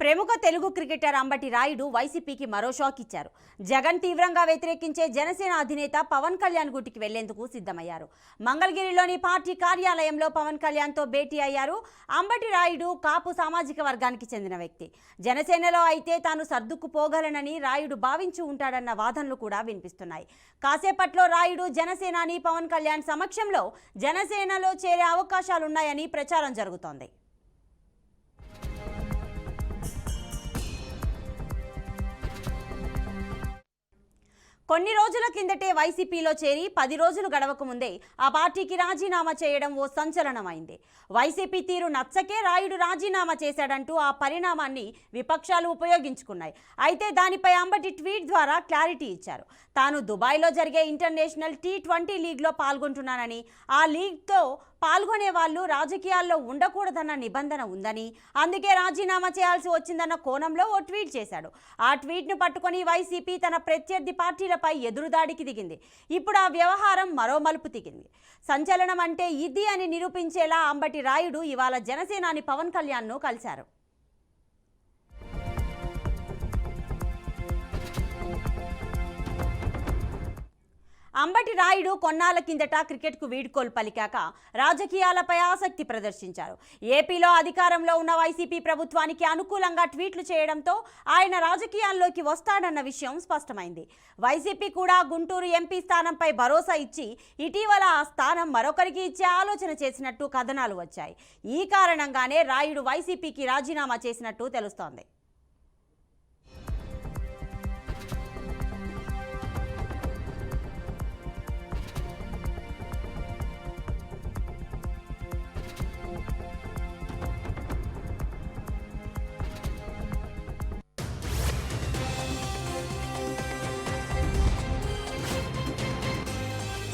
ప్రముఖ తెలుగు క్రికెటర్ అంబటి రాయుడు వైసీపీకి మరో షాక్ ఇచ్చారు. జగన్ తీవ్రంగా వ్యతిరేకించే జనసేన అధినేత పవన్ కళ్యాణ్ గుటికి వెళ్లేందుకు సిద్ధమయ్యారు. మంగళగిరిలోని పార్టీ కార్యాలయంలో పవన్ కళ్యాణ్తో భేటీ అయ్యారు. అంబటి రాయుడు కాపు సామాజిక వర్గానికి చెందిన వ్యక్తి. జనసేనలో అయితే తాను సర్దుకుపోగలనని రాయుడు భావించి ఉంటాడన్న వాదనలు కూడా వినిపిస్తున్నాయి. కాసేపట్లో రాయుడు జనసేనాని పవన్ కళ్యాణ్ సమక్షంలో జనసేనలో చేరే అవకాశాలున్నాయని ప్రచారం జరుగుతోంది. కొన్ని రోజుల కిందటే వైసీపీలో చేరి 10 రోజులు గడవక ముందే ఆ పార్టీకి రాజీనామా చేయడం ఓ సంచలనమైంది. వైసీపీ తీరు నచ్చకే రాయుడు రాజీనామా చేశాడంటూ ఆ పరిణామాన్ని విపక్షాలు ఉపయోగించుకున్నాయి. అయితే దానిపై అంబటి ట్వీట్ ద్వారా క్లారిటీ ఇచ్చారు. తాను దుబాయ్లో జరిగే ఇంటర్నేషనల్ T20 లీగ్లో పాల్గొంటున్నానని, ఆ లీగ్తో పాల్గొనే వాళ్ళు రాజకీయాల్లో ఉండకూడదన్న నిబంధన ఉందని, అందుకే రాజీనామా చేయాల్సి వచ్చిందన్న కోణంలో ఓ ట్వీట్ చేశాడు. ఆ ట్వీట్ను పట్టుకొని వైసీపీ తన ప్రత్యర్థి పార్టీలపై ఎదురుదాడికి దిగింది. ఇప్పుడు ఆ వ్యవహారం మరో మలుపు తిగింది. సంచలనం అంటే ఇది అని నిరూపించేలా అంబటి రాయుడు ఇవాళ జనసేనాని పవన్ కళ్యాణ్ను కలిశారు. అంబటి రాయుడు కొన్నాళ్ల కిందట క్రికెట్కు వీడ్కోలు పలికాక రాజకీయాలపై ఆసక్తి ప్రదర్శించారు. ఏపీలో అధికారంలో ఉన్న వైసీపీ ప్రభుత్వానికి అనుకూలంగా ట్వీట్లు చేయడంతో ఆయన రాజకీయాల్లోకి వస్తాడన్న విషయం స్పష్టమైంది. వైసీపీ కూడా గుంటూరు ఎంపీ స్థానంపై భరోసా ఇచ్చి ఇటీవల ఆ స్థానం మరొకరికి ఇచ్చే ఆలోచన చేసినట్టు కథనాలు వచ్చాయి. ఈ కారణంగానే రాయుడు వైసీపీకి రాజీనామా చేసినట్టు తెలుస్తోంది.